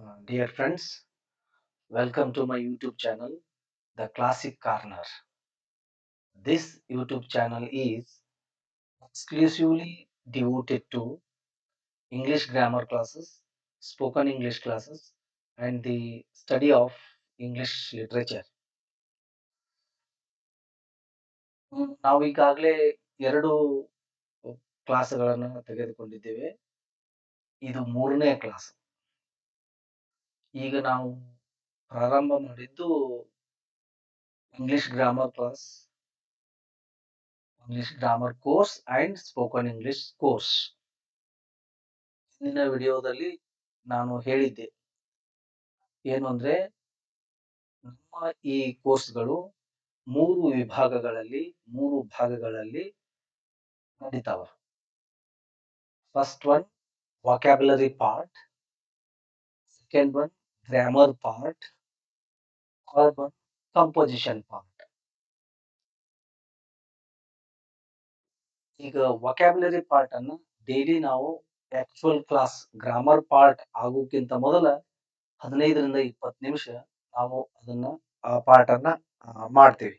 Dear friends, welcome to my YouTube channel, The Classic Corner. This YouTube channel is exclusively devoted to English grammar classes, spoken English classes, and the study of English literature. ನಾವು ಈಗಾಗಲೇ ಎರಡು ಕ್ಲಾಸ್ಗಳನ್ನು ತೆಗೆದುಕೊಂಡಿದ್ದೇವೆ. ಇದು ಮೂರನೇ class. ಈಗ ನಾವು ಪ್ರಾರಂಭ ಮಾಡಿದ್ದು English grammar class, English grammar course and spoken English course. ಹಿಂದಿನ ವಿಡಿಯೋದಲ್ಲಿ ನಾನು ಹೇಳಿದ್ದೆ ಏನು ಅಂದ್ರೆ ನಮ್ಮ ಈ ಕೋರ್ಸ್ಗಳು ಮೂರು ಭಾಗಗಳಲ್ಲಿ ನಡೀತಾವ. First one vocabulary part, second one grammar part, third one composition part. ಈಗ ವಾಕ್ಯಾಬುಲರಿ ಪಾರ್ಟ್ ಅನ್ನು ಡೈಲಿ ನಾವು ಆಕ್ಚುಯಲ್ ಕ್ಲಾಸ್ ಗ್ರಾಮರ್ ಪಾರ್ಟ್ ಆಗೋಕ್ಕಿಂತ ಮೊದಲ 15ರಿಂದ 20 ನಿಮಿಷ ನಾವು ಆ ಪಾರ್ಟ್ ಅನ್ನ ಮಾಡ್ತೀವಿ.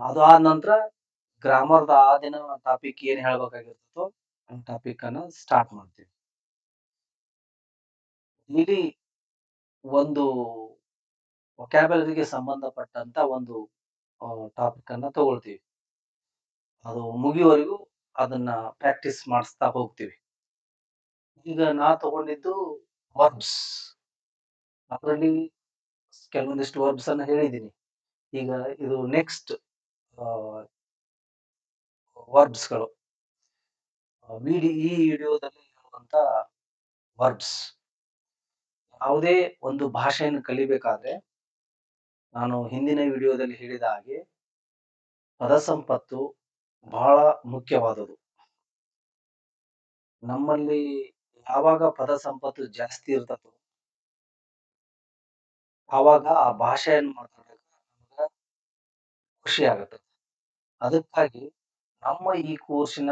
ಅದು ಆದ ನಂತರ ಗ್ರಾಮರ್ದ ಆ ದಿನ ಟಾಪಿಕ್ ಏನ್ ಹೇಳ್ಬೇಕಾಗಿರ್ತದೋ ಆ ಟಾಪಿಕ್ ಅನ್ನ ಸ್ಟಾರ್ಟ್ ಮಾಡ್ತೀವಿ. ಇಲ್ಲಿ ಒಂದು ವೊಕ್ಯಾಬುಲರಿಗೆ ಸಂಬಂಧಪಟ್ಟಂತ ಒಂದು ಟಾಪಿಕ್ ಅನ್ನ ತಗೊಳ್ತೀವಿ. ಅದು ಮುಗಿಯುವವರೆಗೂ ಅದನ್ನ ಪ್ರಾಕ್ಟೀಸ್ ಮಾಡಿಸ್ತಾ ಹೋಗ್ತೀವಿ. ಈಗ ನಾ ತಗೊಂಡಿದ್ದು ವರ್ಬ್ಸ್. ಅದರಲ್ಲಿ ಕೆಲವೊಂದಿಷ್ಟು ವರ್ಬ್ಸ್ ಅನ್ನ ಹೇಳಿದ್ದೀನಿ. ಈಗ ಇದು ನೆಕ್ಸ್ಟ್ ವರ್ಬ್ಸ್ಗಳು. ಈ ವಿಡಿಯೋದಲ್ಲಿ ಹೇಳುವಂತ ವರ್ಬ್ಸ್. ಯಾವುದೇ ಒಂದು ಭಾಷೆಯನ್ನು ಕಲಿಬೇಕಾದ್ರೆ ನಾನು ಹಿಂದಿನ ವಿಡಿಯೋದಲ್ಲಿ ಹೇಳಿದ ಹಾಗೆ ಪದ ಸಂಪತ್ತು ಬಹಳ ಮುಖ್ಯವಾದದ್ದು. ನಮ್ಮಲ್ಲಿ ಯಾವಾಗ ಪದ ಸಂಪತ್ತು ಜಾಸ್ತಿ ಇರ್ತದೋ ಆವಾಗ ಆ ಭಾಷೆಯನ್ನು ಮಾತಾಡೋಕೆ ನಮ್ಗೆ ಖುಷಿ ಆಗುತ್ತೆ. ಅದಕ್ಕಾಗಿ ನಮ್ಮ ಈ ಕೋರ್ಸಿನ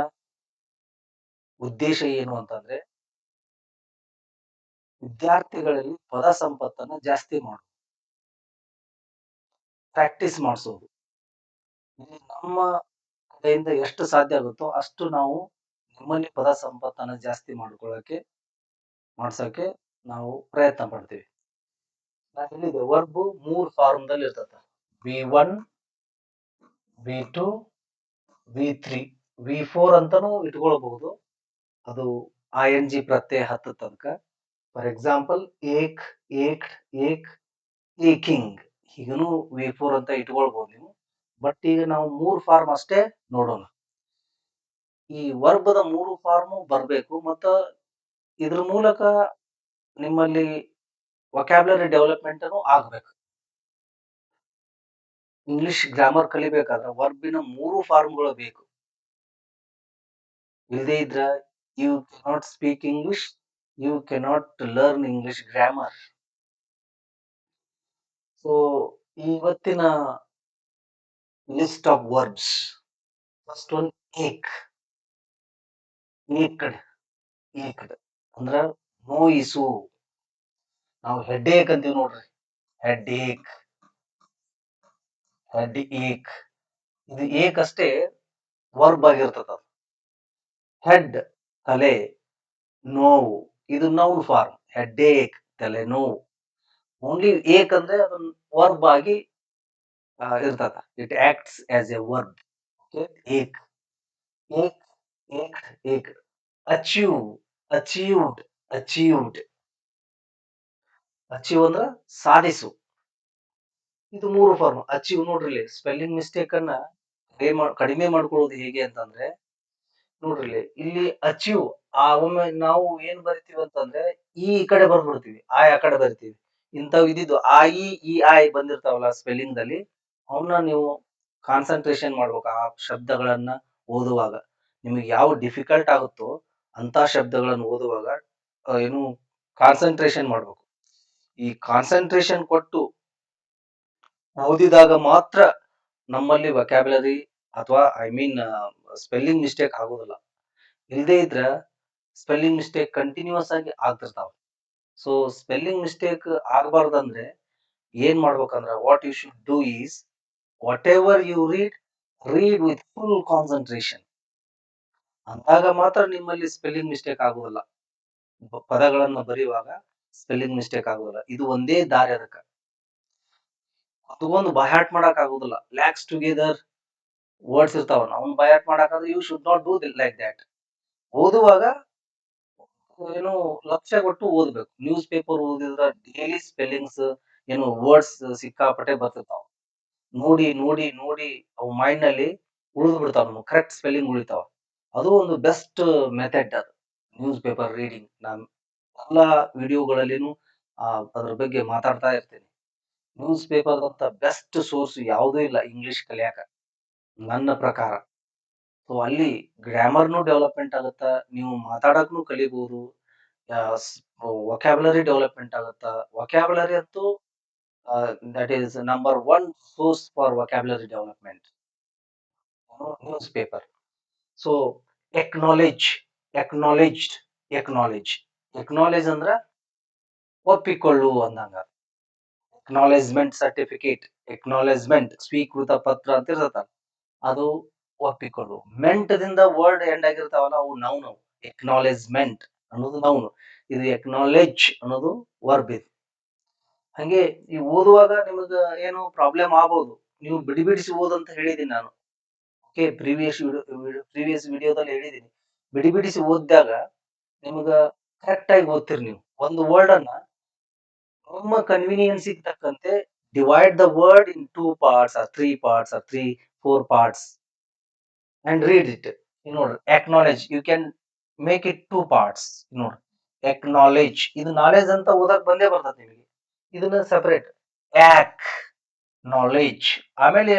ಉದ್ದೇಶ ಏನು ಅಂತಂದ್ರೆ ವಿದ್ಯಾರ್ಥಿಗಳಲ್ಲಿ ಪದ ಸಂಪತ್ತನ್ನ ಜಾಸ್ತಿ ಮಾಡೋದು, ಪ್ರಾಕ್ಟೀಸ್ ಮಾಡಿಸೋದು. ಇಲ್ಲಿ ನಮ್ಮ ಕಡೆಯಿಂದ ಎಷ್ಟು ಸಾಧ್ಯ ಆಗುತ್ತೋ ಅಷ್ಟು ನಾವು ನಿಮ್ಮಲ್ಲಿ ಪದ ಸಂಪತ್ತನ್ನ ಜಾಸ್ತಿ ಮಾಡ್ಸೋಕೆ ನಾವು ಪ್ರಯತ್ನ ಪಡ್ತೀವಿ. ನಾನು ಹೇಳಿದೆ ವರ್ಬ್ 3 ಫಾರ್ಮ್ದಲ್ಲಿ ಇರ್ತದೆ. V1, V2, V3, V4 ಅಂತಾನೂ ಇಟ್ಕೊಳ್ಬಹುದು. ಅದು ING ಪ್ರತ್ಯಯ ಹತ್ತ ತನಕ. For example ache, ached, ache, aching ಹೀಗನು V4 ಅಂತ ಇಟ್ಕೊಳ್ಬಹುದು ನೀವು. ಬಟ್ ಈಗ ನಾವು 3 ಫಾರ್ಮ್ ಅಷ್ಟೇ ನೋಡೋಣ. ಈ ವರ್ಬದ 3 ಫಾರ್ಮ್ ಬರಬೇಕು ಮತ್ತು ಇದ್ರ ಮೂಲಕ ನಿಮ್ಮಲ್ಲಿ ವೊಕ್ಯಾಬುಲರಿ ಡೆವಲಪ್ಮೆಂಟ್ ಆಗ್ಬೇಕು. ಇಂಗ್ಲಿಷ್ ಗ್ರಾಮರ್ ಕಲಿಬೇಕಾದ್ರೆ ವರ್ಬಿನ 3 ಫಾರ್ಮ್ಗಳು ಬೇಕು. ಇಲ್ಲದೇ ಇದ್ರ you cannot speak English, you cannot learn English grammar. So ಇವತ್ತಿನ list of verbs. First one ache. Ached ಅಂದ್ರ ನೋಯಿಸು. ನಾವು ಹೆಡ್ ಏಕ್ ಅಂತೀವಿ ನೋಡ್ರಿ, ಹೆಡ್ ಏಕ್. ಇದು ಏಕ್ ಅಷ್ಟೇ ವರ್ಬ್ ಆಗಿರ್ತದ. ಹೆಡ್ ತಲೆ, ನೋವು ಇದು ನೌನ್ ಫಾರ್ಮ್. ಹೆಡ್ ಏಕ್ ತಲೆ ನೋವು. ಓನ್ಲಿ ಏಕ್ ಅಂದ್ರೆ ಅದನ್ನ ವರ್ಬ್ ಆಗಿ ಇರ್ತದ. It acts as A verb. Ek, Ek, Ek, Ek. Achieve, achieved, achieved. Achieve ಅಂದ್ರ ಸಾಧಿಸು. ಇದು 3 ಫಾರ್ಮ್. ಅಚೀವ್ ನೋಡ್ರಿ, ಸ್ಪೆಲ್ಲಿಂಗ್ ಮಿಸ್ಟೇಕ್ ಅನ್ನ ಕಡಿಮೆ ಮಾಡ್ಕೊಳ್ಳೋದು ಹೇಗೆ ಅಂತಂದ್ರೆ ನೋಡ್ರಿ, ಇಲ್ಲಿ ಅಚೀವ್ ಒಮ್ಮೆ ನಾವು ಏನ್ ಬರಿತೀವಿ ಅಂತಂದ್ರೆ ಈ ಕಡೆ ಬರ್ಬಿಡ್ತೀವಿ, ಆ ಕಡೆ ಬರಿತೀವಿ. ಇಂಥವು ಇದ್ದಿದ್ದು ಈ ಐ ಬಂದಿರ್ತಾವಲ್ಲ ಸ್ಪೆಲ್ಲಿಂಗ್ ದಲ್ಲಿ, ಅವನ್ನ ನೀವು ಕಾನ್ಸಂಟ್ರೇಷನ್ ಮಾಡ್ಬೇಕು. ಆ ಶಬ್ದಗಳನ್ನ ಓದುವಾಗ ನಿಮಗೆ ಯಾವ ಡಿಫಿಕಲ್ಟ್ ಆಗುತ್ತೋ ಅಂತ ಶಬ್ದಗಳನ್ನು ಓದುವಾಗ ಏನು ಕಾನ್ಸಂಟ್ರೇಷನ್ ಮಾಡ್ಬೇಕು. ಈ ಕಾನ್ಸಂಟ್ರೇಷನ್ ಕೊಟ್ಟು ಓದಿದಾಗ ಮಾತ್ರ ನಮ್ಮಲ್ಲಿ ವೊಕ್ಯಾಬುಲರಿ ಅಥವಾ ಸ್ಪೆಲ್ಲಿಂಗ್ ಮಿಸ್ಟೇಕ್ ಆಗೋದಿಲ್ಲ. ಇಲ್ಲದೇ ಇದ್ರ ಸ್ಪೆಲ್ಲಿಂಗ್ ಮಿಸ್ಟೇಕ್ ಕಂಟಿನ್ಯೂಸ್ ಆಗಿ ಆಗ್ತಿರ್ತಾವ. ಸೊ ಸ್ಪೆಲ್ಲಿಂಗ್ ಮಿಸ್ಟೇಕ್ ಆಗಬಾರ್ದಂದ್ರೆ ಏನ್ ಮಾಡ್ಬೇಕಂದ್ರ what you should do is whatever you read with full concentration. ಅಂದಾಗ ಮಾತ್ರ ನಿಮ್ಮಲ್ಲಿ ಸ್ಪೆಲ್ಲಿಂಗ್ ಮಿಸ್ಟೇಕ್ ಆಗುವುದಿಲ್ಲ. ಪದಗಳನ್ನ ಬರೆಯುವಾಗ ಸ್ಪೆಲ್ಲಿಂಗ್ ಮಿಸ್ಟೇಕ್ ಆಗುದಿಲ್ಲ. ಇದು ಒಂದೇ ದಾರಿ ಅದಕ್ಕ. ತಗೊಂಡು ಬೈಹಾರ್ಟ್ ಮಾಡಕ್ ಆಗುದಿಲ್ಲ. ಲ್ಯಾಕ್ಸ್ ಟುಗೆದರ್ ವರ್ಡ್ಸ್ ಇರ್ತಾವ, ಅವ್ನ್ ಬೈಹಾರ್ಟ್ ಮಾಡಾಕಂದ್ರೆ you should not do like that. ಓದುವಾಗ ಏನು ಲಕ್ಷ್ಯ ಕೊಟ್ಟು ಓದ್ಬೇಕು. ನ್ಯೂಸ್ ಪೇಪರ್ ಓದಿದ್ರ ಡೈಲಿ ಸ್ಪೆಲ್ಲಿಂಗ್ಸ್ ಏನು ವರ್ಡ್ಸ್ ಸಿಕ್ಕಾಪಟ್ಟೆ ಬರ್ತಿರ್ತಾವ. ನೋಡಿ ನೋಡಿ ನೋಡಿ ಅವು ಮೈಂಡ್ ನಲ್ಲಿ ಉಳಿದು ಬಿಡ್ತಾವ, ಕರೆಕ್ಟ್ ಸ್ಪೆಲ್ಲಿಂಗ್ ಉಳಿತಾವ. ಅದು ಒಂದು ಬೆಸ್ಟ್ ಮೆಥಡ್ ಅದು, ನ್ಯೂಸ್ ಪೇಪರ್ ರೀಡಿಂಗ್. ನಾನು ಎಲ್ಲಾ ವಿಡಿಯೋಗಳಲ್ಲಿನೂ ಅದ್ರ ಬಗ್ಗೆ ಮಾತಾಡ್ತಾ ಇರ್ತೇನೆ. ನ್ಯೂಸ್ ಪೇಪರ್ ಅಂತ ಬೆಸ್ಟ್ ಸೋರ್ಸ್ ಯಾವುದೂ ಇಲ್ಲ ಇಂಗ್ಲಿಷ್ ಕಲಿಯಾಕ ನನ್ನ ಪ್ರಕಾರ. ಸೊ ಅಲ್ಲಿ ಗ್ರಾಮರ್ನು ಡೆವಲಪ್ಮೆಂಟ್ ಆಗುತ್ತ, ನೀವು ಮಾತಾಡಕ್ನು ಕಲಿಬಹುದು, ವೊಕ್ಯಾಬುಲರಿ ಡೆವಲಪ್ಮೆಂಟ್ ಆಗುತ್ತ. ವೊಕ್ಯಾಬುಲರಿ ಅಂತೂ that is number one source for vocabulary development, newspaper. So acknowledge, acknowledged, acknowledge, acknowledge ಅಂದ್ರ ಒಪ್ಪಿಕೊಳ್ಳು ಅಂದಂಗ. ಎಕ್ನಾಲೇಜ್ಮೆಂಟ್ ಸರ್ಟಿಫಿಕೇಟ್, ಎಕ್ನಾಲೇಜ್ಮೆಂಟ್ ಸ್ವೀಕೃತ ಪತ್ರ ಅಂತ ಇರ್ತದ, ಅದು ಒಪ್ಪಿಕೊಳ್ಳು. ಮೆಂಟ್ ದಿಂದ ವರ್ಡ್ ಎಂಡ್ ಆಗಿರ್ತಾವಲ್ಲ ಅವು ನೌನ್. ಎಕ್ನಾಲೇಜ್ಮೆಂಟ್ ಅನ್ನೋದು ನೌನ್, ಇದು ಎಕ್ನಾಲೇಜ್ ಅನ್ನೋದು ವರ್ಬ್ ಇದು. ಹಂಗೆ ಈ ಓದುವಾಗ ನಿಮಗ ಏನು ಪ್ರಾಬ್ಲಮ್ ಆಗ್ಬೋದು, ನೀವು ಬಿಡಿ ಬಿಡಿಸಿ ಓದಂತ ಹೇಳಿದೀನಿ ನಾನು. ಓಕೆ, ಪ್ರೀವಿಯಸ್ ವಿಡಿಯೋದಲ್ಲಿ ಹೇಳಿದೀನಿ. ಬಿಡಿ ಬಿಡಿಸಿ ಓದಿದಾಗ ನಿಮಗ ಕರೆಕ್ಟ್ ಆಗಿ ಓದ್ತಿರಿ ನೀವು. ಒಂದು ವರ್ಡ್ ಅನ್ನ ನಿಮ್ಮ ಕನ್ವಿನಿಯನ್ಸ್ ತಕ್ಕಂತೆ divide the word in 2 parts or 3 parts or 3-4 parts and read it. ನೋಡ್ರಿ, acknowledge, you can make it 2 parts. ನೋಡ್ರಿ, acknowledge ಇದು ನಾಲೆಜ್ ಅಂತ ಓದಕ್ ಬಂದೇ ಬರ್ತದೆ ನಿಮಗೆ. ಇದನ್ನ ಸೆಪರೇಟ್ ಯಾಕ್ ನಾಲೆಜ್, ಆಮೇಲೆ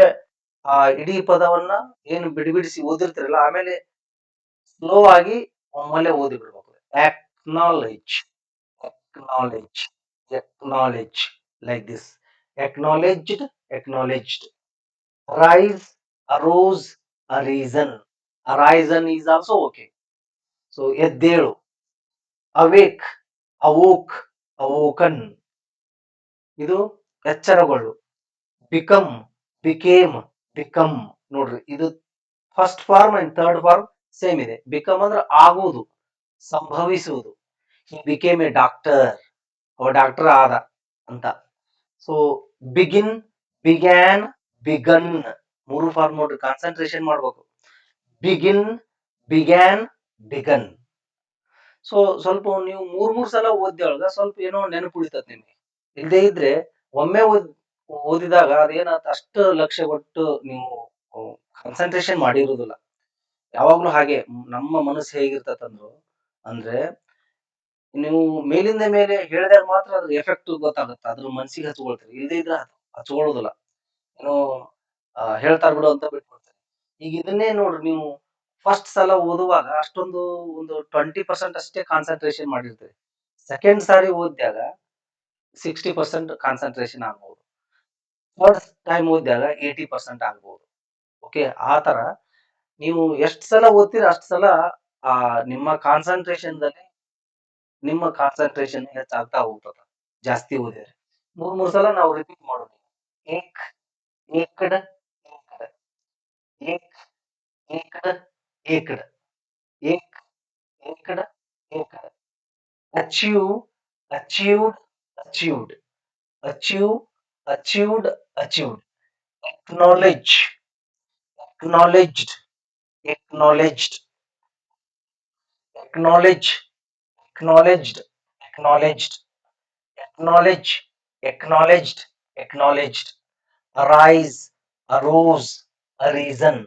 ಆ ಇಡೀ ಪದವನ್ನ ಏನು ಬಿಡಿಬಿಡಿಸಿ ಓದಿರ್ತಿರಲ್ಲ ಆಮೇಲೆ ಸ್ಲೋ ಆಗಿ ಒಮ್ಮೆಲೆ ಓದಿ ಬಿಡ್ಬೇಕು. acknowledge, acknowledge, acknowledge, like this. Acknowledged, acknowledged. Arise, arose, arisen. Arisen is also okay. So ಎದ್ದೇಳು, awake, awoke, awoken. ಇದು ಎಚ್ಚರಗೊಳ್ಳು. become, became, become. ನೋಡ್ರಿ, ಇದು first form and third form same ಇದೆ. ಬಿಕಮ್ ಅಂದ್ರೆ ಆಗುವುದು, ಸಂಭವಿಸುವುದು. he became a doctor, ಅವ doctor ಆದ ಅಂತ. ಸೊ ಬಿಗಿನ್, ಬಿಗ್ಯಾನ್, ಬಿಗನ್, ಮೂರು ಫಾರ್ಮ್ ನೋಡ್ರಿ, ಕಾನ್ಸಂಟ್ರೇಷನ್ ಮಾಡ್ಬೇಕು. Begin, began, begun. ಸೊ ಸ್ವಲ್ಪ ನೀವು ಮೂರ್ ಸಲ ಓದಿದೊಳಗ ಸ್ವಲ್ಪ ಏನೋ ನೆನಪು ಉಳಿತದ ನಿಮ್ಗೆ. ಇಲ್ಲದೆ ಇದ್ರೆ ಒಮ್ಮೆ ಓದಿದಾಗ ಅದೇನಾತ ಅಷ್ಟು ಲಕ್ಷ್ಯ ಕೊಟ್ಟು ನೀವು ಕಾನ್ಸಂಟ್ರೇಷನ್ ಮಾಡಿರುವುದಿಲ್ಲ. ಯಾವಾಗ್ಲೂ ಹಾಗೆ ನಮ್ಮ ಮನಸ್ಸು ಹೇಗಿರ್ತದಂದ್ರು ಅಂದ್ರೆ ನೀವು ಮೇಲಿಂದ ಮೇಲೆ ಹೇಳಿದಾಗ ಮಾತ್ರ ಅದ್ರ ಎಫೆಕ್ಟ್ ಗೊತ್ತಾಗುತ್ತೆ, ಅದ್ರ ಮನ್ಸಿಗೆ ಹಚ್ಕೊಳ್ತೀರಿ. ಇಲ್ಲದೆ ಇದ್ರೆ ಹಚ್ಕೊಳ್ಳೋದಿಲ್ಲ, ಏನೋ ಹೇಳ್ತಾರ ಬಿಡು ಅಂತ ಬಿಟ್ಬಿಡ್ತಾರೆ. ಈಗ ಇದನ್ನೇ ನೋಡ್ರಿ, ನೀವು ಫಸ್ಟ್ ಸಲ ಓದುವಾಗ ಅಷ್ಟೊಂದು ಒಂದು 20% ಅಷ್ಟೇ ಕಾನ್ಸಂಟ್ರೇಷನ್ ಮಾಡಿರ್ತೀರಿ. ಸೆಕೆಂಡ್ ಸಾರಿ ಓದಿದಾಗ 60% ಕಾನ್ಸಂಟ್ರೇಷನ್ ಆಗ್ಬಹುದು. ಥರ್ಡ್ ಟೈಮ್ ಓದಿದಾಗ 80% ಆಗ್ಬಹುದು. ಓಕೆ, ಆ ತರ ನೀವು ಎಷ್ಟು ಸಲ ಓದ್ತೀರ ಅಷ್ಟು ಸಲ ನಿಮ್ಮ ಕಾನ್ಸಂಟ್ರೇಷನ್ ಹೆಚ್ಚಾಗ್ತಾ ಹೋಗ್ತದ, ಜಾಸ್ತಿ ಓದಿದ್ರೆ. ಮೂರ್ ಸಲ ನಾವು ರಿಪೀಟ್ ಮಾಡೋಣ. Ache, ached, ached, ache, ached, ached, ache, ached, ached. Achieve, achieved, achieved, achieve, achieved, achieved. acknowledge, acknowledged, acknowledged, acknowledge, acknowledged, acknowledged, acknowledge, acknowledged, acknowledged. Arise, arose, arisen.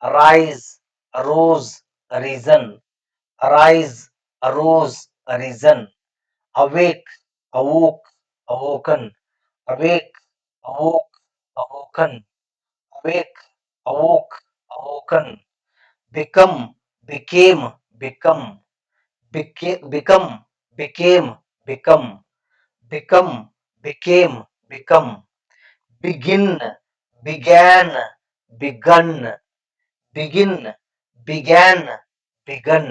Arise, arose, arisen. Arise, arose, arisen. Awake, awoke, awoken. Awake, awoke, awoken. Awake, awoke, awoken. Become, became, become. Become, became, become. Become, became, become. Begin, began, begun. Begin, began, begun.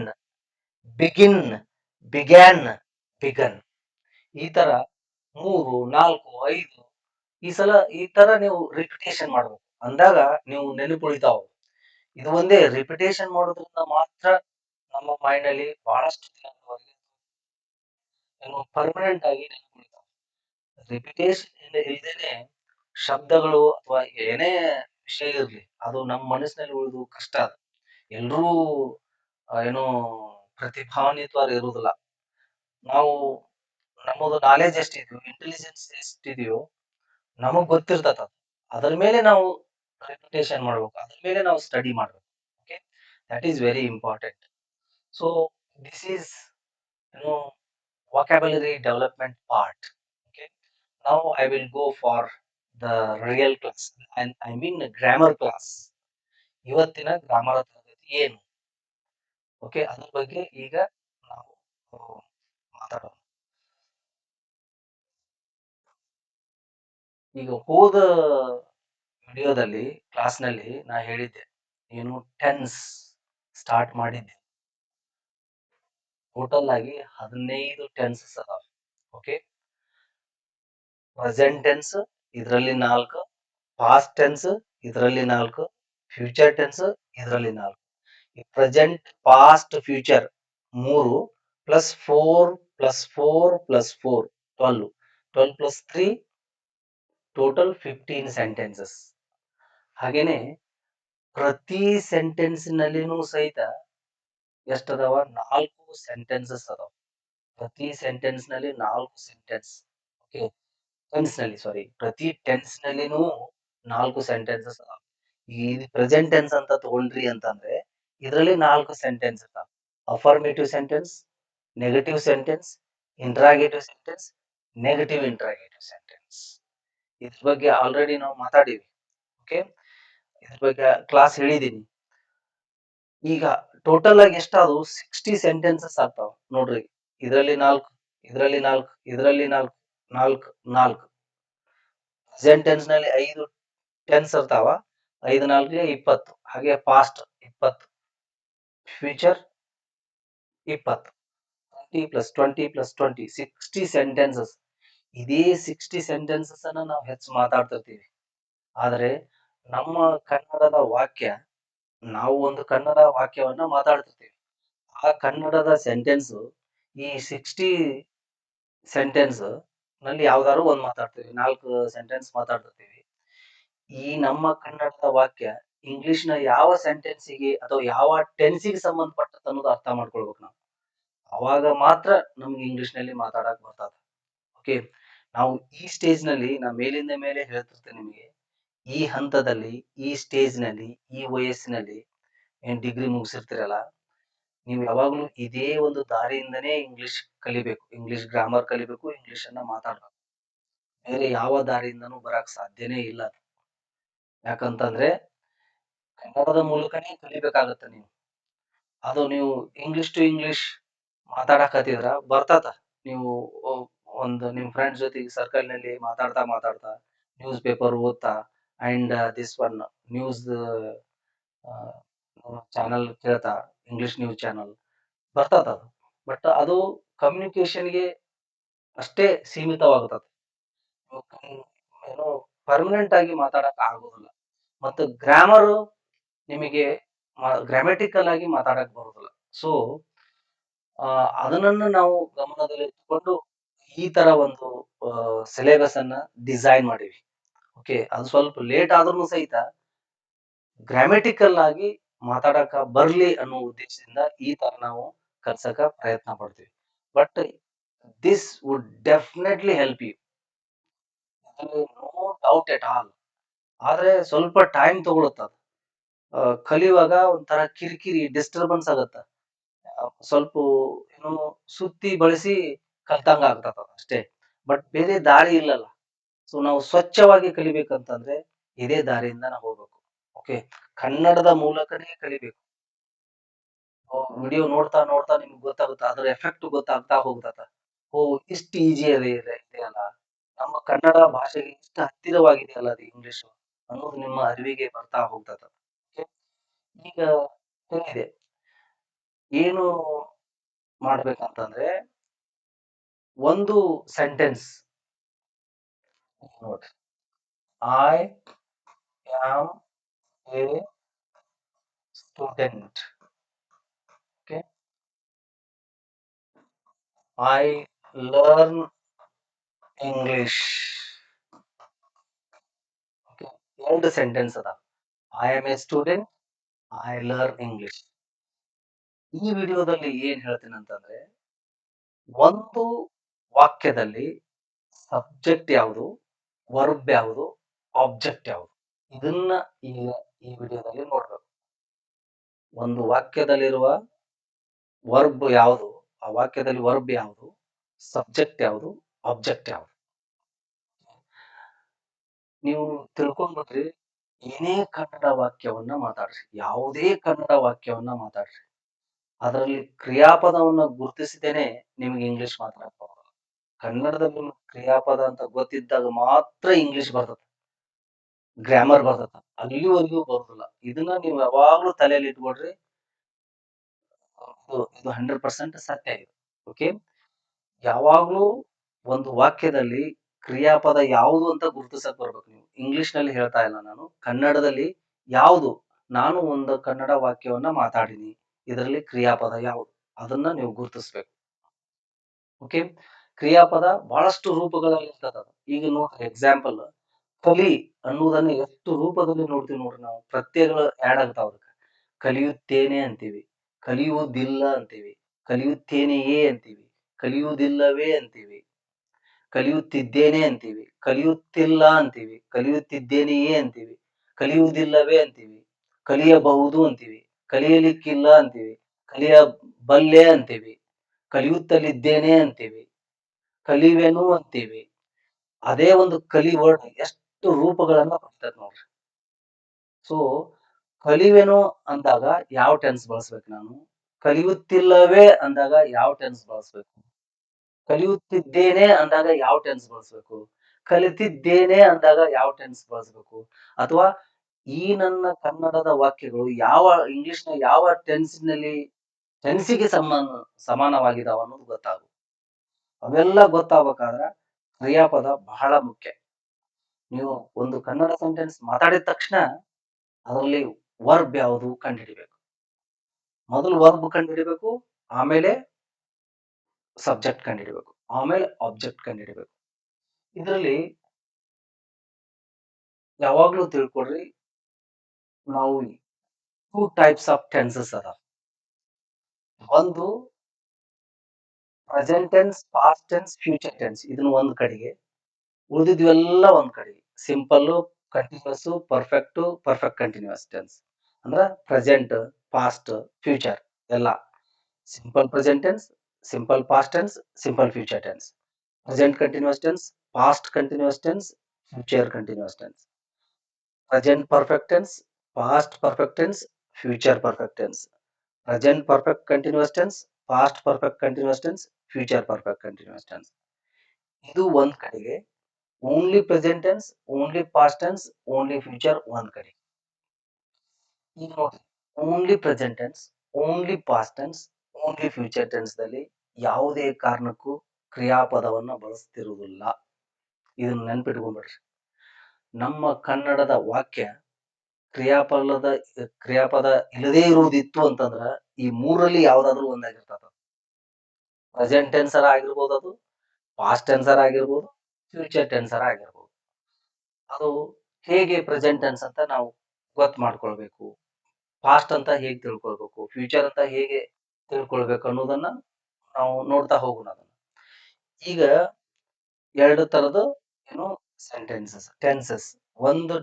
Begin, began, begun. ಈ ತರ 3, 4, 5 ಈ ತರ ನೀವು repetition ಮಾಡ್ಬೇಕು. ಅಂದಾಗ ನೀವು ನೆನಪುಳಿತಾವು. ಇದು ಒಂದೇ ರಿಪಿಟೇಷನ್ ಮಾಡೋದ್ರಿಂದ ಮಾತ್ರ ನಮ್ಮ ಮೈಂಡ್ ಅಲ್ಲಿ ಬಹಳಷ್ಟು ದಿನಗಳವರೆಗೆ ಏನು ಪರ್ಮನೆಂಟ್ ಆಗಿ ನೆನಪುಳಿತಾವೆ. ರಿಪಿಟೇಷನ್ ಇಲ್ದೇನೆ ಶಬ್ದಗಳು ಅಥವಾ ಏನೇ ವಿಷಯ ಇರ್ಲಿ ಅದು ನಮ್ಮ ಮನಸ್ಸಿನಲ್ಲಿ ಉಳಿದು ಕಷ್ಟ ಅದು. ಎಲ್ರೂ ಏನೋ ಪ್ರತಿಭಾನ್ವಿತರು ಇರುವುದಿಲ್ಲ. ನಾವು ನಮ್ಮದು ನಾಲೆಜ್ ಎಷ್ಟಿದೆಯೋ, ಇಂಟೆಲಿಜೆನ್ಸ್ ಎಷ್ಟಿದೆಯೋ ನಮಗ್ ಗೊತ್ತಿರ್ತದ ಅದು. ಅದರ ಮೇಲೆ ನಾವು ರಿಪಿಟೇಷನ್ ಮಾಡ್ಬೇಕು. ಅದ್ರ ಮೇಲೆ ನಾವು ಸ್ಟಡಿ ಮಾಡ್ಬೇಕು. Okay, that is very important. So this is no vocabulary development part. Okay, now I will go for the real class and I mean grammar class. ಇವತ್ತಿನ ಗ್ರಾಮರ್ ತರಗತಿ ಏನು? ಓಕೆ, ಅದ್ರ ಬಗ್ಗೆ ಈಗ ನಾವು ಮಾತಾಡೋಣ. ಈಗ ಹೋದ ವಿಡಿಯೋದಲ್ಲಿ ಕ್ಲಾಸ್ನಲ್ಲಿ ನಾ ಹೇಳಿದ್ದೆ ಏನು ಟೆನ್ಸ್ ಸ್ಟಾರ್ಟ್ ಮಾಡಿದ್ದೆ. ಟೋಟಲ್ ಆಗಿ 15 ಟೆನ್ಸಸ್ ಅದಾವ. ಓಕೆ, ಪ್ರೆಸೆಂಟ್ ಟೆನ್ಸ್ ಇದರಲ್ಲಿ 4, ಪಾಸ್ಟ್ ಟೆನ್ಸ್ ಇದರಲ್ಲಿ 4, ಫ್ಯೂಚರ್ ಟೆನ್ಸ್ ಇದರಲ್ಲಿ 4. ಈ present, past, future 3 plus 4 plus 4 plus 4 12, 12 plus 3 total 15 sentences. ಹಾಗೇನೆ ಪ್ರತಿ ಸೆಂಟೆನ್ಸ್ ನಲ್ಲಿನೂ ಸಹಿತ ಎಷ್ಟದಾವ? 4 ಸೆಂಟೆನ್ಸಸ್ ಅದಾವ. ಪ್ರತಿ ಸೆಂಟೆನ್ಸ್ ನಲ್ಲಿ 4 ಸೆಂಟೆನ್ಸ್. ಓಕೆ, ಟೆನ್ಸ್ ನಲ್ಲಿ ಸಾರಿ, ಪ್ರತಿ ಟೆನ್ಸ್ ನಲ್ಲಿನೂ 4 ಸೆಂಟೆನ್ಸಸ್ ಅದಾವ. ಈ ಪ್ರೆಸೆಂಟ್ ಟೆನ್ಸ್ ಅಂತ ತಗೊಂಡ್ರಿ ಅಂತಂದ್ರೆ ಇದರಲ್ಲಿ 4 ಸೆಂಟೆನ್ಸ್ ಅದಾವ. Affirmative sentence, negative sentence, interrogative sentence, negative interrogative sentence. ಇದ್ರ ಬಗ್ಗೆ ಆಲ್ರೆಡಿ ನಾವು ಮಾತಾಡಿವಿ. ಓಕೆ, ಇದ್ರ ಬಗ್ಗೆ ಕ್ಲಾಸ್ ಹೇಳಿದೀನಿ. ಈಗ ಟೋಟಲ್ ಆಗಿ ಎಷ್ಟಾದವು? 60 ಸೆಂಟೆನ್ಸಸ್ ಆಗ್ತಾವ ನೋಡ್ರಿ. ಇದರಲ್ಲಿ 4, ಇದರಲ್ಲಿ 4, ಇದರಲ್ಲಿ 4, 4, 4. ಪ್ರೆಸೆಂಟ್ ಟೆನ್ಸ್ ನಲ್ಲಿ 5 ಟೆನ್ಸ್ ಇರ್ತಾವ. 5 4 20. ಹಾಗೆ past 20, future 20, 20 plus 20 plus 20 60 sentences. ಇದೇ 60 ಸೆಂಟೆನ್ಸಸ್ ಅನ್ನ ನಾವು ಹೆಚ್ಚು ಮಾತಾಡ್ತಿರ್ತೀವಿ. ಆದ್ರೆ ನಮ್ಮ ಕನ್ನಡದ ವಾಕ್ಯ, ನಾವು ಒಂದು ಕನ್ನಡ ವಾಕ್ಯವನ್ನ ಮಾತಾಡ್ತಿರ್ತೀವಿ. ಆ ಕನ್ನಡದ ಸೆಂಟೆನ್ಸ್ ಈ 60 ಸೆಂಟೆನ್ಸ್ ನಲ್ಲಿ ಯಾವ್ದಾದ್ರು ಒಂದ್ ಮಾತಾಡ್ತೀವಿ, 4 ಸೆಂಟೆನ್ಸ್ ಮಾತಾಡ್ತಿರ್ತೀವಿ. ಈ ನಮ್ಮ ಕನ್ನಡದ ವಾಕ್ಯ ಇಂಗ್ಲಿಷ್ ನ ಯಾವ ಸೆಂಟೆನ್ಸಿಗೆ ಅಥವಾ ಯಾವ ಟೆನ್ಸಿಗೆ ಸಂಬಂಧಪಟ್ಟದ ಅನ್ನೋದು ಅರ್ಥ ಮಾಡ್ಕೊಳ್ಬೇಕು ನಾವು. ಅವಾಗ ಮಾತ್ರ ನಮ್ಗೆ ಇಂಗ್ಲಿಷ್ ನಲ್ಲಿ ಮಾತಾಡಕ್ ಬರ್ತದ. ಓಕೆ, ನಾವು ಈ ಸ್ಟೇಜ್ ನಲ್ಲಿ ನಾ ಮೇಲಿಂದ ಮೇಲೆ ಹೇಳ್ತಿರ್ತೇನೆ ನಿಮಗೆ. ಈ ಹಂತದಲ್ಲಿ, ಈ ಸ್ಟೇಜ್ ನಲ್ಲಿ, ಈ ವಯಸ್ಸಿನಲ್ಲಿ ಏನ್ ಡಿಗ್ರಿ ಮುಗಿಸಿರ್ತೀರಲ್ಲ, ನೀವು ಯಾವಾಗ್ಲೂ ಇದೇ ಒಂದು ದಾರಿಯಿಂದನೇ ಇಂಗ್ಲಿಷ್ ಕಲಿಬೇಕು. ಇಂಗ್ಲಿಷ್ ಗ್ರಾಮರ್ ಕಲಿಬೇಕು, ಇಂಗ್ಲಿಷ್ ಅನ್ನ ಮಾತಾಡ್ಬೇಕು. ಬೇರೆ ಯಾವ ದಾರಿಯಿಂದನೂ ಬರಕ್ ಸಾಧ್ಯನೇ ಇಲ್ಲ ಅದು. ಯಾಕಂತಂದ್ರೆ ಕನ್ನಡದ ಮೂಲಕನೇ ಕಲಿಬೇಕಾಗತ್ತ ನೀವು. ಅದು ನೀವು ಇಂಗ್ಲಿಷ್ ಟು ಇಂಗ್ಲಿಷ್ ಮಾತಾಡಕತ್ತಿದ್ರ ಬರ್ತದ. ನೀವು ಒಂದು ನಿಮ್ ಫ್ರೆಂಡ್ಸ್ ಜೊತೆಗೆ ಸರ್ಕಲ್ ನಲ್ಲಿ ಮಾತಾಡ್ತಾ ಮಾತಾಡ್ತಾ ನ್ಯೂಸ್ ಪೇಪರ್ ಓದ್ತಾ and this one news channel ಕೇಳ್ತಾ, ಇಂಗ್ಲಿಷ್ ನ್ಯೂಸ್ ಚಾನಲ್ ಬರ್ತದ ಅದು. ಬಟ್ ಅದು ಕಮ್ಯುನಿಕೇಶನ್ಗೆ ಅಷ್ಟೇ ಸೀಮಿತವಾಗುತ್ತದೆ. ಏನೋ ಪರ್ಮನೆಂಟ್ ಆಗಿ ಮಾತಾಡಕ್ ಆಗೋದಿಲ್ಲ. ಮತ್ತು ಗ್ರಾಮರ್ ನಿಮಗೆ ಗ್ರಾಮ್ಯಾಟಿಕಲ್ ಆಗಿ ಮಾತಾಡಕ್ ಬರೋದಿಲ್ಲ. ಸೊ ಅದನ್ನ ನಾವು ಗಮನದಲ್ಲಿಟ್ಟುಕೊಂಡು ಈ ತರ ಒಂದು ಸಿಲೆಬಸ್ ಅನ್ನ ಡಿಸೈನ್ ಮಾಡಿವಿ. ಓಕೆ, ಅದು ಸ್ವಲ್ಪ ಲೇಟ್ ಆದ್ರೂ ಸಹಿತ ಗ್ರಾಮ್ಯಾಟಿಕಲ್ ಆಗಿ ಮಾತಾಡಕ ಬರ್ಲಿ ಅನ್ನೋ ಉದ್ದೇಶದಿಂದ ಈ ತರ ನಾವು ಕಲ್ಸಕ ಪ್ರಯತ್ನ ಪಡ್ತೀವಿ. But this would definitely help you, no doubt at all. ಆದ್ರೆ ಸ್ವಲ್ಪ ಟೈಮ್ ತಗೊಳುತ್ತ. ಕಲಿಯುವಾಗ ಒಂಥರ ಕಿರಿಕಿರಿ, ಡಿಸ್ಟರ್ಬೆನ್ಸ್ ಆಗತ್ತ. ಸ್ವಲ್ಪ ಏನೋ ಸುತ್ತಿ ಬಳಸಿ ಕಲ್ತಂಗ ಆಗ್ತದ ಅಷ್ಟೇ. ಬಟ್ ಬೇರೆ ದಾರಿ ಇಲ್ಲಲ್ಲ. ಸೊ ನಾವು ಸ್ವಚ್ಛವಾಗಿ ಕಲಿಬೇಕಂತಂದ್ರೆ ಇದೇ ದಾರಿಯಿಂದ ನಾವು ಹೋಗ್ಬೇಕು. ಓಕೆ, ಕನ್ನಡದ ಮೂಲಕನೇ ಕಲಿಬೇಕು. ವಿಡಿಯೋ ನೋಡ್ತಾ ನೋಡ್ತಾ ನಿಮ್ಗೆ ಗೊತ್ತಾಗುತ್ತಾ, ಅದ್ರ ಎಫೆಕ್ಟ್ ಗೊತ್ತಾಗ್ತಾ ಹೋಗ್ತದ. ಓ, ಇಷ್ಟು ಈಜಿ ಇದೆಯಲ್ಲ, ನಮ್ಮ ಕನ್ನಡ ಭಾಷೆಗೆ ಇಷ್ಟು ಹತ್ತಿರವಾಗಿದೆಯಲ್ಲ ಅದು ಇಂಗ್ಲಿಷ್ ಅನ್ನೋದು ನಿಮ್ಮ ಅರಿವಿಗೆ ಬರ್ತಾ ಹೋಗ್ತದ. ಓಕೆ, ಈಗ ಏನಿದೆ ಏನು ಮಾಡ್ಬೇಕಂತಂದ್ರೆ ಒಂದು ಸೆಂಟೆನ್ಸ್ ನೋಡ್ರಿ, I am a student. Okay, I learn English. Okay, ಎರಡು ಸೆಂಟೆನ್ಸ್ ಅದ. I am a student, I learn English. ಈ ವಿಡಿಯೋದಲ್ಲಿ ಏನ್ ಹೇಳ್ತೀನಿ ಅಂತಂದ್ರೆ, ಒಂದು ವಾಕ್ಯದಲ್ಲಿ ಸಬ್ಜೆಕ್ಟ್ ಯಾವುದು, ವರ್ಬ್ ಯಾವುದು, ಆಬ್ಜೆಕ್ಟ್ ಯಾವುದು, ಇದನ್ನ ಈಗ ಈ ವಿಡಿಯೋದಲ್ಲಿ ನೋಡ್ಬೇಕು. ಒಂದು ವಾಕ್ಯದಲ್ಲಿರುವ ವರ್ಬ್ ಯಾವುದು, ಆ ವಾಕ್ಯದಲ್ಲಿ ವರ್ಬ್ ಯಾವುದು, ಸಬ್ಜೆಕ್ಟ್ ಯಾವುದು, ಆಬ್ಜೆಕ್ಟ್ ಯಾವುದು, ನೀವು ತಿಳ್ಕೊಂಡ್ಬಿಟ್ರಿ. ಏನೇ ಕನ್ನಡ ವಾಕ್ಯವನ್ನ ಮಾತಾಡ್ರಿ, ಯಾವುದೇ ಕನ್ನಡ ವಾಕ್ಯವನ್ನ ಮಾತಾಡ್ರಿ, ಅದರಲ್ಲಿ ಕ್ರಿಯಾಪದವನ್ನ ಗುರುತಿಸಿದೇನೆ ನಿಮ್ಗೆ ಇಂಗ್ಲಿಷ್ ಮಾತಾಡಕ್ ಬರೋದು. ಕನ್ನಡದಲ್ಲಿ ನಿಮ್ಗೆ ಕ್ರಿಯಾಪದ ಅಂತ ಗೊತ್ತಿದ್ದಾಗ ಮಾತ್ರ ಇಂಗ್ಲಿಷ್ ಬರ್ತದೆ, ಗ್ರಾಮರ್ ಬರ್ತದ. ಅಲ್ಲಿವರೆಗೂ ಬರುದಿಲ್ಲ. ಇದನ್ನ ನೀವು ಯಾವಾಗ್ಲೂ ತಲೆಯಲ್ಲಿ ಇಟ್ಕೊಡ್ರಿ. ಇದು 100% ಸತ್ಯ ಇದು. ಓಕೆ, ಯಾವಾಗ್ಲೂ ಒಂದು ವಾಕ್ಯದಲ್ಲಿ ಕ್ರಿಯಾಪದ ಯಾವುದು ಅಂತ ಗುರುತಿಸಕ್ ಬರ್ಬೇಕು. ನೀವು ಇಂಗ್ಲಿಷ್ ನಲ್ಲಿ ಹೇಳ್ತಾ ಇಲ್ಲ ನಾನು, ಕನ್ನಡದಲ್ಲಿ ಯಾವುದು. ನಾನು ಒಂದು ಕನ್ನಡ ವಾಕ್ಯವನ್ನ ಮಾತಾಡಿನಿ, ಇದರಲ್ಲಿ ಕ್ರಿಯಾಪದ ಯಾವುದು, ಅದನ್ನ ನೀವು ಗುರುತಿಸ್ಬೇಕು. ಓಕೆ, ಕ್ರಿಯಾಪದ ಬಹಳಷ್ಟು ರೂಪಗಳಲ್ಲಿ ಇರ್ತದ. ಈಗ ನೋಡ್ರಿ, ಎಕ್ಸಾಂಪಲ್ ಕಲಿ ಅನ್ನುವುದನ್ನ ಎಷ್ಟು ರೂಪದಲ್ಲಿ ನೋಡ್ತೀವಿ ನೋಡ್ರಿ. ನಾವು ಪ್ರತ್ಯಯಗಳು ಆಡ್ ಆಗ್ತಾವ. ಅದಕ್ಕೆ ಕಲಿಯುತ್ತೇನೆ ಅಂತೀವಿ, ಕಲಿಯುವುದಿಲ್ಲ ಅಂತೀವಿ, ಕಲಿಯುತ್ತೇನೆಯೇ ಅಂತೀವಿ, ಕಲಿಯುವುದಿಲ್ಲವೇ ಅಂತೀವಿ, ಕಲಿಯುತ್ತಿದ್ದೇನೆ ಅಂತೀವಿ, ಕಲಿಯುತ್ತಿಲ್ಲ ಅಂತೀವಿ, ಕಲಿಯುತ್ತಿದ್ದೇನೆಯೇ ಅಂತೀವಿ, ಕಲಿಯುವುದಿಲ್ಲವೇ ಅಂತೀವಿ, ಕಲಿಯಬಹುದು ಅಂತೀವಿ, ಕಲಿಯಲಿಕ್ಕಿಲ್ಲ ಅಂತೀವಿ, ಕಲಿಯಬಲ್ಲೆ ಅಂತೀವಿ, ಕಲಿಯುತ್ತಲಿದ್ದೇನೆ ಅಂತೀವಿ, ಕಲಿವೆನು ಅಂತೀವಿ. ಅದೇ ಒಂದು ಕಲಿ ವರ್ಡ್ ಎಷ್ಟು ರೂಪಗಳನ್ನ ಕೊಡ್ತದೆ ನೋಡ್ರಿ. ಸೊ ಕಲಿವೆನು ಅಂದಾಗ ಯಾವ ಟೆನ್ಸ್ ಬಳಸ್ಬೇಕು ನಾನು, ಕಲಿಯುತ್ತಿಲ್ಲವೇ ಅಂದಾಗ ಯಾವ ಟೆನ್ಸ್ ಬಳಸ್ಬೇಕು, ಕಲಿಯುತ್ತಿದ್ದೇನೆ ಅಂದಾಗ ಯಾವ ಟೆನ್ಸ್ ಬಳಸ್ಬೇಕು, ಕಲಿತಿದ್ದೇನೆ ಅಂದಾಗ ಯಾವ ಟೆನ್ಸ್ ಬಳಸ್ಬೇಕು, ಅಥವಾ ಈ ನನ್ನ ಕನ್ನಡದ ವಾಕ್ಯಗಳು ಯಾವ ಇಂಗ್ಲಿಷ್ ನ ಯಾವ ಟೆನ್ಸಿಗೆ ಸಮಾನವಾಗಿದಾವ ಅನ್ನೋದು ಗೊತ್ತಾಗುತ್ತೆ. ಅವೆಲ್ಲ ಗೊತ್ತಾಗಬೇಕಾದ್ರೆ ಕ್ರಿಯಾಪದ ಬಹಳ ಮುಖ್ಯ. ನೀವು ಒಂದು ಕನ್ನಡ ಸೆಂಟೆನ್ಸ್ ಮಾತಾಡಿದ ತಕ್ಷಣ ಅದರಲ್ಲಿ ವರ್ಬ್ ಯಾವುದು ಕಂಡುಹಿಡಿಬೇಕು. ಮೊದಲು ವರ್ಬ್ ಕಂಡುಹಿಡಿಬೇಕು, ಆಮೇಲೆ ಸಬ್ಜೆಕ್ಟ್ ಕಂಡುಹಿಡಿಬೇಕು, ಆಮೇಲೆ ಆಬ್ಜೆಕ್ಟ್ ಕಂಡುಹಿಡಿಬೇಕು. ಇದರಲ್ಲಿ ಯಾವಾಗ್ಲೂ ತಿಳ್ಕೊಡ್ರಿ, ನಾವು 2 ಟೈಪ್ಸ್ ಆಫ್ ಟೆನ್ಸಸ್ ಅದಾವ. ಒಂದು present tense, past tense, future tense. ಇದನ್ನ ಒಂದ್ ಕಡೆಗೆ, ಉಳಿದಿದ್ವೆಲ್ಲ ಒಂದ್ ಕಡೆಗೆ. Simple, continuous, perfect continuous tense. ಅಂದ್ರ ಪ್ರೆಸೆಂಟ್, ಪಾಸ್ಟ್, ಫ್ಯೂಚರ್ ಎಲ್ಲ. Simple present tense, simple past tense, simple future tense, present continuous tense, past continuous tense, future continuous tense, present perfect tense, past perfect tense, future perfect tense, present perfect continuous tense, past perfect continuous tense, future perfect continuous tense. ಇದು ಒಂದ್ ಕಡೆಗೆ. Only present tense, only past tense, only future ಒಂದ್ ಕಡೆ. ಈಗ ನೋಡಿ, only present tense, only past tense, only future tense ದಲ್ಲಿ ಯಾವುದೇ ಕಾರಣಕ್ಕೂ ಕ್ರಿಯಾಪದವನ್ನ ಬಳಸ್ತಿರುವುದಿಲ್ಲ. ಇದನ್ನ ನೆನ್ಪಿಟ್ಕೊಂಡ್ಬಿಡ್ರಿ. ನಮ್ಮ ಕನ್ನಡದ ವಾಕ್ಯ ಕ್ರಿಯಾಪದ ಇಲ್ಲದೇ ಇರುವುದಿತ್ತು ಅಂತಂದ್ರ ಈ ಮೂರಲ್ಲಿ ಯಾವ್ದಾದ್ರು ಒಂದಾಗಿರ್ತದ. ಪ್ರೆಸೆಂಟ್ ಟೆನ್ಸರ್ ಆಗಿರ್ಬೋದು, ಅದು ಪಾಸ್ಟ್ ಟೆನ್ಸರ್ ಆಗಿರ್ಬೋದು, ಫ್ಯೂಚರ್ ಟೆನ್ಸರ್ ಆಗಿರ್ಬೋದು. ಅದು ಹೇಗೆ ಪ್ರೆಸೆಂಟ್ ಟೆನ್ಸ್ ಅಂತ ನಾವು ಗೊತ್ತು ಮಾಡ್ಕೊಳ್ಬೇಕು, ಪಾಸ್ಟ್ ಅಂತ ಹೇಗೆ ತಿಳ್ಕೊಳ್ಬೇಕು, ಫ್ಯೂಚರ್ ಅಂತ ಹೇಗೆ ತಿಳ್ಕೊಳ್ಬೇಕು ಅನ್ನೋದನ್ನ ನಾವು ನೋಡ್ತಾ ಹೋಗೋಣ. ಅದನ್ನ ಈಗ ಎರಡು ತರದ ಏನು ಟೆನ್ಸಸ್. ಒಂದು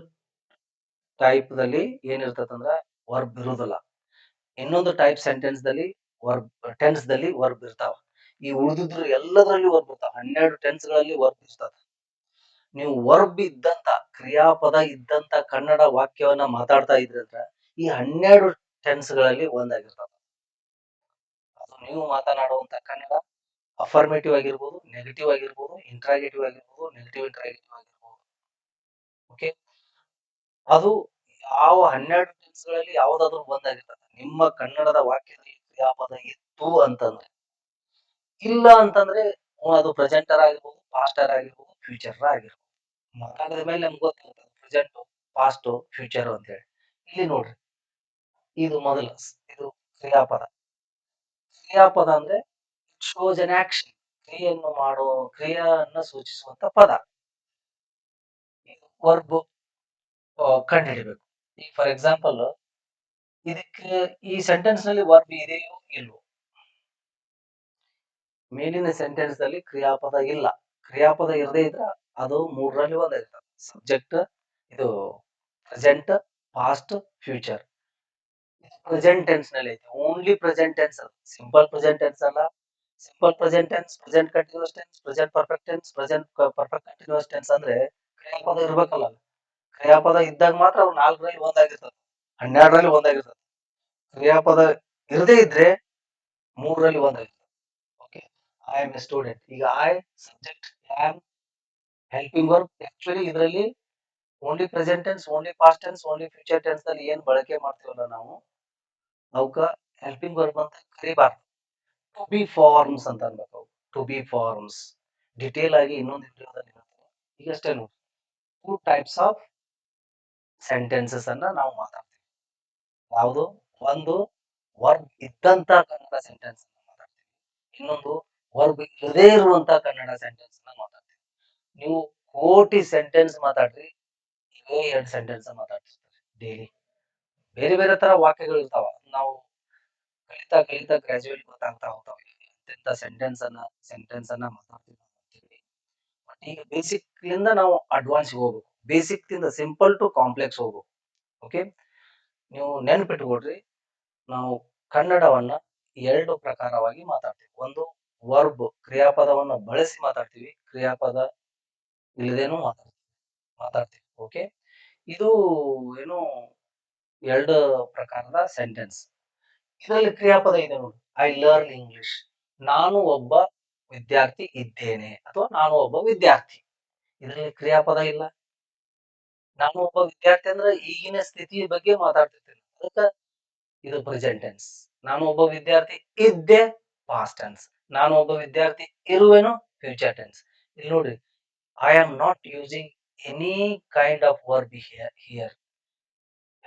ಟೈಪ್ ದಲ್ಲಿ ಏನಿರ್ತದಂದ್ರ ವರ್ಬ್ ಇರುವುದಿಲ್ಲ. ಇನ್ನೊಂದು ಟೈಪ್ ಸೆಂಟೆನ್ಸ್ ದಲ್ಲಿ ಟೆನ್ಸ್ ದಲ್ಲಿ ವರ್ಬ್ ಇರ್ತಾವ. ಈ ಉಳಿದಿದ್ರು ಎಲ್ಲದರಲ್ಲಿ ವರ್ಬ್ ಇರ್ತಾವ. 12 ಟೆನ್ಸ್ ಗಳಲ್ಲಿ ವರ್ಬ್ ಇರ್ತದ. ನೀವು ವರ್ಬ್ ಇದ್ದಂತ, ಕ್ರಿಯಾಪದ ಇದ್ದಂತ ಕನ್ನಡ ವಾಕ್ಯವನ್ನ ಮಾತಾಡ್ತಾ ಇದ್ರಂದ್ರ ಈ 12 ಟೆನ್ಸ್ ಗಳಲ್ಲಿ ಒಂದಾಗಿರ್ತದ. ಅದು ನೀವು ಮಾತನಾಡುವಂತ ಕನ್ನಡ ಅಫರ್ಮೇಟಿವ್ ಆಗಿರ್ಬೋದು, ನೆಗೆಟಿವ್ ಆಗಿರ್ಬೋದು, ಇಂಟ್ರಾಗೇಟಿವ್ ಆಗಿರ್ಬೋದು, ನೆಗೆಟಿವ್ ಇಂಟ್ರಾಗೇಟಿವ್ ಆಗಿರ್ಬೋದು. ಓಕೆ, ಅದು ಯಾವ 12 ಟೆನ್ಸ್ ಗಳಲ್ಲಿ ಯಾವ್ದಾದ್ರು ಒಂದಾಗಿರ್ತದೆ. ನಿಮ್ಮ ಕನ್ನಡದ ವಾಕ್ಯದಲ್ಲಿ ಕ್ರಿಯಾಪದ ಇತ್ತು ಅಂತಂದ್ರೆ. ಇಲ್ಲ ಅಂತಂದ್ರೆ ಅದು ಪ್ರೆಸೆಂಟರ್ ಆಗಿರ್ಬೋದು, ಪಾಸ್ಟರ್ ಆಗಿರ್ಬೋದು, ಫ್ಯೂಚರ್ ಆಗಿರ್ಬೋದು. ಮಾತಾಡಿದ ಮೇಲೆ ನಮ್ಗೆ ಗೊತ್ತಾಗ್ತದೆ ಪ್ರೆಸೆಂಟ್, ಪಾಸ್ಟ್, ಫ್ಯೂಚರ್ ಅಂತ ಹೇಳಿ. ಇಲ್ಲಿ ನೋಡ್ರಿ, ಇದು ಮೊದಲು ಇದು ಕ್ರಿಯಾಪದ. ಕ್ರಿಯಾಪದ ಅಂದ್ರೆ ಶೋಸ್ ಅನ್ ಆಕ್ಷನ್, ಕ್ರಿಯೆಯನ್ನು ಮಾಡೋ ಕ್ರಿಯೆಯನ್ನ ಸೂಚಿಸುವಂತ ಪದ. ವರ್ಬ್ ಕಂಡುಹಿಡಿಬೇಕು. ಈಗ ಫಾರ್ ಎಕ್ಸಾಂಪಲ್, ಇದಕ್ಕೆ ಈ ಸೆಂಟೆನ್ಸ್ ನಲ್ಲಿ ವರ್ಬ್ ಇದೆಯೋ ಇಲ್ವೋ? ಮೇಲಿನ ಸೆಂಟೆನ್ಸ್ ನಲ್ಲಿ ಕ್ರಿಯಾಪದ ಇಲ್ಲ. ಕ್ರಿಯಾಪದ ಇರದೇ ಇದ್ರ ಅದು ಮೂರರಲ್ಲಿ ಒಂದಾಗಿರ್ತದೆ. ಸಬ್ಜೆಕ್ಟ್, ಇದು present, past, future. Present tense ನಲ್ಲಿ ಐತೆ, ಓನ್ಲಿ ಪ್ರೆಸೆಂಟ್ ಟೆನ್ಸ್. ಅದು ಸಿಂಪಲ್ ಪ್ರೆಸೆಂಟ್ ಟೆನ್ಸ್ ಅಲ್ಲ. Simple present tense, present continuous tense, present perfect tense, present perfect continuous tense ಅಂದ್ರೆ ಕ್ರಿಯಾಪದ ಇರ್ಬೇಕಲ್ಲ. ಕ್ರಿಯಾಪದ ಇದ್ದಾಗ ಮಾತ್ರ ಅವು 4ರಲ್ಲಿ ಒಂದಾಗಿರ್ತದೆ, 12ರಲ್ಲಿ ಒಂದಾಗಿರ್ತದೆ. ಕ್ರಿಯಾಪದ ಇರದೇ ಇದ್ರೆ 3ರಲ್ಲಿ ಒಂದಾಗಿರ್ತದೆ. Okay, I am a student. ಈಗ I subject, am helping verb. Actually ಇದರಲ್ಲಿ only present tense, only past tense, only future tense ನಲ್ಲಿ ಏನ್ ಬಳಕೆ ಮಾಡ್ತೀವಲ್ಲ ನಾವು, ಅವಕ್ಕ ಹೆಲ್ಪಿಂಗ್ ವರ್ಬ್ ಅಂತ ಕರಿಬಾರ್ದು. ಟು ಬಿ ಫಾರ್ಮ್ಸ್ ಅಂತ ಅನ್ಬೇಕು. ಟು ಬಿ ಫಾರ್ಮ್ಸ್ ಡಿಟೇಲ್ ಆಗಿ ಇನ್ನೊಂದು ವಿಡಿಯೋದಲ್ಲಿ ಹೇಳ್ತೀನಿ. ಈಗಷ್ಟೇ ನೋಡಿ, 2 ಟೈಪ್ಸ್ ಆಫ್ ಸೆಂಟೆನ್ಸಸ್ ಅನ್ನ ನಾವು ಮಾತಾಡ್ತೀವಿ. ಯಾವುದು? ಒಂದು ವರ್ಬ್ ಇದ್ದಂತ ಕನ್ನಡ ಸೆಂಟೆನ್ಸ್ ಅನ್ನ ಮಾತಾಡ್ತೀವಿ. ಇನ್ನೊಂದು ವರ್ಬ್ ಇರದೇ ಇರುವಂತ ಕನ್ನಡ ಸೆಂಟೆನ್ಸ್ ಅನ್ನ ಮಾತಾಡ್ತೀವಿ. ನೀವು ಕೋಟಿ ಸೆಂಟೆನ್ಸ್ ಮಾತಾಡ್ರಿ, ಇವೇ 2 ಸೆಂಟೆನ್ಸ್ ಮಾತಾಡ್ತಿರ್ತಾರೆ ಡೈಲಿ. ಬೇರೆ ಬೇರೆ ತರ ವಾಕ್ಯಗಳು ಇರ್ತಾವ. ನಾವು ಕಲಿತಾ ಕಲಿತಾ ಗ್ರಾಜುಯಲಿ ಗೊತ್ತಾಗ್ತಾ ಹೋಗ್ತಾವೆ ಎಂತೆಂತ ಸೆಂಟೆನ್ಸ್ ಅನ್ನ ಮಾತಾಡ್ತೀವಿ ಅಂತೇಳಿ. ಬಟ್ ಈಗ ಬೇಸಿಕ್ ಇಂದ ನಾವು ಅಡ್ವಾನ್ಸ್ ಹೋಗ್ಬೇಕು. ಬೇಸಿಕ್ ಇಂದ ಸಿಂಪಲ್ ಟು ಕಾಂಪ್ಲೆಕ್ಸ್ ಹೋಗ್ಬೇಕು. ಓಕೆ, ನೀವು ನೆನ್ಪಿಟ್ಕೊಡ್ರಿ, ನಾವು ಕನ್ನಡವನ್ನ 2 ಪ್ರಕಾರವಾಗಿ ಮಾತಾಡ್ತೀವಿ. ಒಂದು ವರ್ಬ್ ಕ್ರಿಯಾಪದವನ್ನ ಬಳಸಿ ಮಾತಾಡ್ತೀವಿ, ಕ್ರಿಯಾಪದ ಇಲ್ಲದೇನು ಮಾತಾಡ್ತೀವಿ. ಓಕೆ, ಇದು ಏನು 2 ಪ್ರಕಾರದ ಸೆಂಟೆನ್ಸ್. ಇದರಲ್ಲಿ ಕ್ರಿಯಾಪದ ಇದೆ ನೋಡಿ. I learn English. ನಾನು ಒಬ್ಬ ವಿದ್ಯಾರ್ಥಿ ಇದ್ದೇನೆ ಅಥವಾ ನಾನು ಒಬ್ಬ ವಿದ್ಯಾರ್ಥಿ. ಇದರಲ್ಲಿ ಕ್ರಿಯಾಪದ ಇಲ್ಲ. ನಾನು ಒಬ್ಬ ವಿದ್ಯಾರ್ಥಿ ಅಂದ್ರೆ ಈಗಿನ ಸ್ಥಿತಿ ಬಗ್ಗೆ ಮಾತಾಡ್ತಿರ್ತೇನೆ, ಅದಕ್ಕೆ ಇದು ಪ್ರೆಸೆಂಟ್ ಟೆನ್ಸ್. ನಾನು ಒಬ್ಬ ವಿದ್ಯಾರ್ಥಿ ಇದ್ದೆ, ಪಾಸ್ಟ್ ಟೆನ್ಸ್. ನಾನು ಒಬ್ಬ ವಿದ್ಯಾರ್ಥಿ ಇರುವೆನು, ಫ್ಯೂಚರ್ ಟೆನ್ಸ್. ಇಲ್ಲಿ ನೋಡ್ರಿ, I am not using any kind of verb here.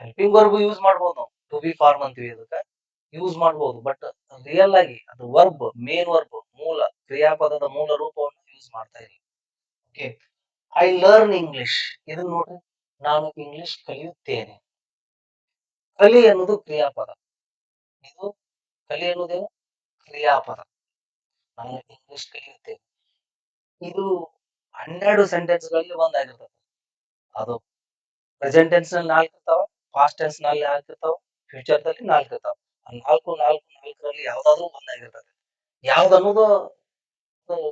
Helping verb use ಮಾಡ್ಬೋದು ನಾವು, ಟು ಬಿ ಫಾರ್ಮ್ ಅಂತೀವಿ, ಅದಕ್ಕೆ ಯೂಸ್ ಮಾಡ್ಬೋದು. ಬಟ್ ರಿಯಲ್ ಆಗಿ ಅದು ವರ್ಬ್, ಮೇನ್ ವರ್ಬ್, ಮೂಲ ಕ್ರಿಯಾಪದದ ಮೂಲ ರೂಪವನ್ನು ಯೂಸ್ ಮಾಡ್ತಾ ಇಲ್ಲ. Okay, I learn English. ಇದನ್ನ ನೋಡ್ರಿ, ನಾನು ಇಂಗ್ಲಿಷ್ ಕಲಿಯುತ್ತೇನೆ. ಕಲಿ ಅನ್ನೋದು ಕ್ರಿಯಾಪದ. ಇದು ಕಲಿ ಅನ್ನೋದೇನು? ಕ್ರಿಯಾಪದ. ನಾನು ಇಂಗ್ಲಿಷ್ ಕಲಿಯುತ್ತೇನೆ. ಇದು 12 ಸೆಂಟೆನ್ಸ್ ಗಳಲ್ಲಿ ಒಂದಾಗಿರ್ತದೆ. ಅದು ಪ್ರೆಸೆಂಟ್ ಟೆನ್ಸ್ ನಲ್ಲಿ 4 ಇರ್ತಾವ, ಪಾಸ್ಟ್ ಟೆನ್ಸ್ ನಲ್ಲಿ 4 ಇರ್ತಾವ, ಫ್ಯೂಚರ್ ದಲ್ಲಿ 4 ಇರ್ತಾವ. ನಾಲ್ಕರಲ್ಲಿ ಯಾವ್ದಾದ್ರು ಒಂದಾಗಿರ್ತದೆ. ಯಾವ್ದು ಅನ್ನೋದು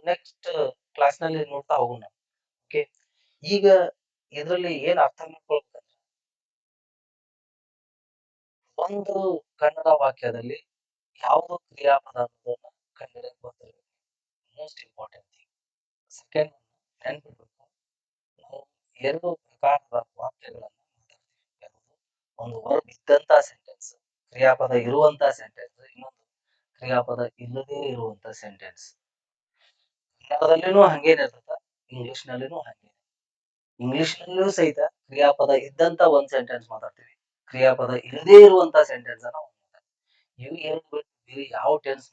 ನೆಕ್ಸ್ಟ್ ಕ್ಲಾಸ್ ನಲ್ಲಿ ನೋಡ್ತಾ ಹೋಗೋಣ. ಓಕೆ, ಈಗ ಇದರಲ್ಲಿ ಏನ್ ಅರ್ಥ ಮಾಡ್ಕೊಳ್ಬೇಕಂದ್ರೆ, ಒಂದು ಕನ್ನಡ ವಾಕ್ಯದಲ್ಲಿ ಯಾವುದು ಕ್ರಿಯಾಪದ ಅನ್ನೋದನ್ನ ಕಂಡುಹಿಡಿಯಕ್ ಗೊತ್ತಿರಬೇಕು. Most important thing. ಸೆಕೆಂಡ್, ನೆನ್ಪಿಡ್ಬೇಕು, ನಾವು 2 ಪ್ರಕಾರದ ವಾಕ್ಯಗಳನ್ನ ಮಾತಾಡ್ತೀವಿ. ಯಾವುದು? ಒಂದು ವರ್ಬ್ ಇದ್ದಂತ ಸೆಂಟೆನ್ಸ್, ಕ್ರಿಯಾಪದ ಇರುವಂತ ಸೆಂಟೆನ್ಸ್. ಇನ್ನೊಂದು ಕ್ರಿಯಾಪದ ಇಲ್ಲದೇ ಇರುವಂತ ಸೆಂಟೆನ್ಸ್. ಕನ್ನಡದಲ್ಲಿನೂ ಹಂಗೇನೆ ಇರ್ತದ, ಇಂಗ್ಲಿಷ್ ನಲ್ಲಿನೂ ಹಂಗೇನೆ. ಇಂಗ್ಲಿಷ್ ನಲ್ಲೂ ಸಹಿತ ಕ್ರಿಯಾಪದ ಇದ್ದಂತ ಒಂದ್ ಸೆಂಟೆನ್ಸ್ ಮಾತಾಡ್ತೀವಿ, ಕ್ರಿಯಾಪದ ಇಲ್ಲದೇ ಇರುವಂತ ಸೆಂಟೆನ್ಸ್ ಅನ್ನ ಇವು ಎರಡು ಬಿಟ್ಟು ಬೇರೆ ಯಾವ ಟೆನ್ಸ್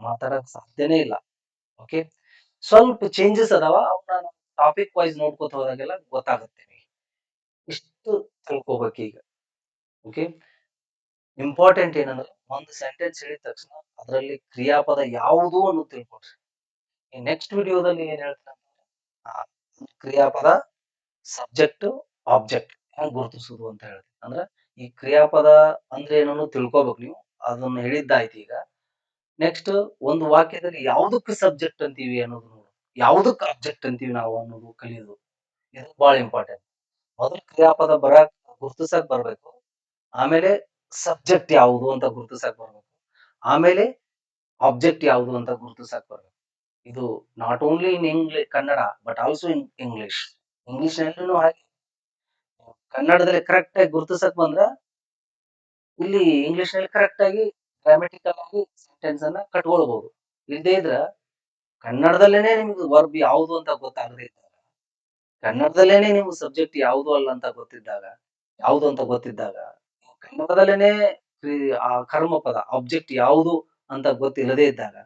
ಮಾತಾಡಕ್ ಸಾಧ್ಯನೇ ಇಲ್ಲ. ಓಕೆ, ಸ್ವಲ್ಪ ಚೇಂಜಸ್ ಅದಾವ, ಅವನ್ನ ಟಾಪಿಕ್ ವೈಸ್ ನೋಡ್ಕೋತ ಹೋದಾಗೆಲ್ಲ ಗೊತ್ತಾಗುತ್ತೆ. ಇಷ್ಟು ತಿಳ್ಕೊಬೇಕು ಈಗ. ಓಕೆ, ಇಂಪಾರ್ಟೆಂಟ್ ಏನಂದ್ರೆ, ಒಂದು ಸೆಂಟೆನ್ಸ್ ಹೇಳಿದ ತಕ್ಷಣ ಅದರಲ್ಲಿ ಕ್ರಿಯಾಪದ ಯಾವುದು ಅನ್ನೋದು ತಿಳ್ಕೊಡ್ರಿ. ನೆಕ್ಸ್ಟ್ ವಿಡಿಯೋದಲ್ಲಿ ಏನ್ ಹೇಳ್ತಾರೆ ಅಂದ್ರೆ, ಕ್ರಿಯಾಪದ, ಸಬ್ಜೆಕ್ಟ್, ಆಬ್ಜೆಕ್ಟ್ ಹೆಂಗ್ ಗುರುತಿಸುದು ಅಂತ ಹೇಳ್ತೀನಿ. ಅಂದ್ರೆ ಈ ಕ್ರಿಯಾಪದ ಅಂದ್ರೆ ಏನನ್ನು ತಿಳ್ಕೊಬೇಕು ನೀವು. ಅದನ್ನ ಹೇಳಿದ್ದಾಯ್ತು. ಈಗ ನೆಕ್ಸ್ಟ್, ಒಂದು ವಾಕ್ಯದಲ್ಲಿ ಯಾವ್ದಕ್ ಸಬ್ಜೆಕ್ಟ್ ಅಂತೀವಿ ಅನ್ನೋದು ನೋಡು, ಯಾವ್ದಕ್ ಆಬ್ಜೆಕ್ಟ್ ಅಂತೀವಿ ನಾವು ಅನ್ನೋದು ಕಲಿಯೋದು. ಇದು ಬಹಳ ಇಂಪಾರ್ಟೆಂಟ್. ಮೊದಲು ಕ್ರಿಯಾಪದ ಗುರುತಿಸಕ್ ಬರ್ಬೇಕು, ಆಮೇಲೆ ಸಬ್ಜೆಕ್ಟ್ ಯಾವುದು ಅಂತ ಗುರುತಿಸಕ್ ಬರ್ಬೇಕು, ಆಮೇಲೆ ಆಬ್ಜೆಕ್ಟ್ ಯಾವುದು ಅಂತ ಗುರುತಿಸಕ್ ಬರ್ಬೇಕು. ಇದು not only in English Kannada but also in English. English ನಲ್ಲೂ ಹಾಗೆ. ಕನ್ನಡದಲ್ಲಿ ಕರೆಕ್ಟ್ ಆಗಿ ಗುರುತಿಸಕ್ ಬಂದ್ರ ಇಲ್ಲಿ ಇಂಗ್ಲಿಷ್ ನಲ್ಲಿ ಕರೆಕ್ಟ್ ಆಗಿ ಗ್ರಾಮೆಟಿಕಲ್ ಆಗಿ ಸೆಂಟೆನ್ಸ್ ಅನ್ನ ಕಟ್ಕೊಳ್ಬಹುದು. ಇಲ್ಲದೇ ಇದ್ರ ಕನ್ನಡದಲ್ಲೇನೆ ನಿಮ್ಗೆ ವರ್ಬ್ ಯಾವುದು ಅಂತ ಗೊತ್ತಾಗದೇ ಇದ್ದಾಗ, ಕನ್ನಡದಲ್ಲೇನೆ ನಿಮ್ಗೆ ಸಬ್ಜೆಕ್ಟ್ ಯಾವುದು ಅಲ್ಲ ಅಂತ ಗೊತ್ತಿದ್ದಾಗ, ಯಾವುದು ಅಂತ ಗೊತ್ತಿದ್ದಾಗ, ಕನ್ನಡದಲ್ಲೇನೆ ಆ ಕರ್ಮಪದ ಆಬ್ಜೆಕ್ಟ್ ಯಾವುದು ಅಂತ ಗೊತ್ತಿಲ್ಲದೇ ಇದ್ದಾಗ,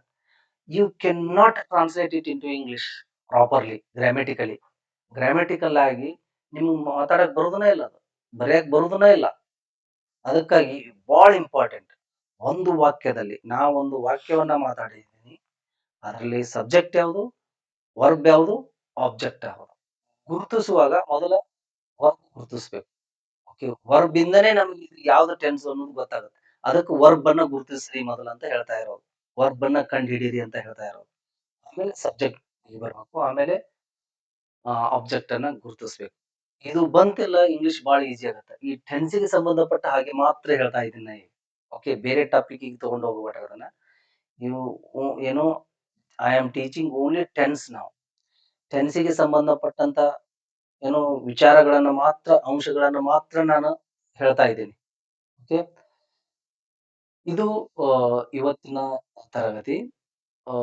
you can not translate it into English properly grammatically. Grammatical ಆಗಿ ನಿಮ್ಗೆ ಮಾತಾಡಕ್ ಬರುದನೇ ಇಲ್ಲ, ಅದು ಬರೆಯಕ್ ಬರುದನೇ ಇಲ್ಲ. ಅದಕ್ಕಾಗಿ ಬಹಳ ಇಂಪಾರ್ಟೆಂಟ್. ಒಂದು ವಾಕ್ಯದಲ್ಲಿ ಒಂದು ವಾಕ್ಯವನ್ನ ಮಾತಾಡಿದ್ದೀನಿ, ಅದರಲ್ಲಿ ಸಬ್ಜೆಕ್ಟ್ ಯಾವುದು, ವರ್ಬ್ ಯಾವುದು, ಆಬ್ಜೆಕ್ಟ್ ಯಾವುದು ಗುರುತಿಸುವಾಗ ಮೊದಲ ವರ್ಬ್ ಗುರುತಿಸ್ಬೇಕು. ಓಕೆ, ವರ್ಬ್ ಇಂದನೇ ನಮ್ಗೆ ಯಾವ್ದು ಟೆನ್ಸ್ ಅನ್ನೋದು ಗೊತ್ತಾಗುತ್ತೆ. ಅದಕ್ಕೆ ವರ್ಬ್ ಅನ್ನ ಗುರುತಿಸ್ರಿ ಮೊದಲ ಅಂತ ಹೇಳ್ತಾ ಇರೋದು, ವರ್ಬ್ ಅನ್ನ ಕಂಡು ಹಿಡೀರಿ ಅಂತ ಹೇಳ್ತಾ ಇರೋದು. ಆಮೇಲೆ ಸಬ್ಜೆಕ್ಟ್ ಬರ್ಬೇಕು, ಆಮೇಲೆ ಆಬ್ಜೆಕ್ಟ್ ಅನ್ನ ಗುರುತಿಸ್ಬೇಕು. ಇದು ಬಂತಿಲ್ಲ, ಇಂಗ್ಲಿಷ್ ಬಹಳ ಈಸಿ ಆಗುತ್ತೆ. ಈ ಟೆನ್ಸಿಗೆ ಸಂಬಂಧಪಟ್ಟ ಹಾಗೆ ಮಾತ್ರ ಹೇಳ್ತಾ ಇದ್ದೀನಿ ನಾ ಈಗ. ಓಕೆ, ಬೇರೆ ಟಾಪಿಕ್ ತಗೊಂಡು ಹೋಗ್ಬೇಡ ಅದನ್ನ. ನೀವು ಏನೋ I am teaching only tense ನಾವು. ಟೆನ್ಸಿಗೆ ಸಂಬಂಧಪಟ್ಟಂತ ಏನೋ ವಿಚಾರಗಳನ್ನ ಮಾತ್ರ, ಅಂಶಗಳನ್ನ ಮಾತ್ರ ನಾನು ಹೇಳ್ತಾ ಇದ್ದೀನಿ. ಓಕೆ, ಇದು ಇವತ್ತಿನ ತರಗತಿ. ಆ,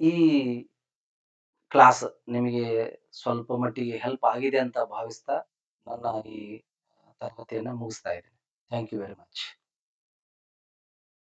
ಈ ಕ್ಲಾಸ್ ನಿಮಗೆ ಸ್ವಲ್ಪ ಮಟ್ಟಿಗೆ ಹೆಲ್ಪ್ ಆಗಿದೆ ಅಂತ ಭಾವಿಸ್ತಾ ನನ್ನ ಈ ತರಗತಿಯನ್ನ ಮುಗಿಸ್ತಾ ಇದ್ದೀನಿ. Thank you very much.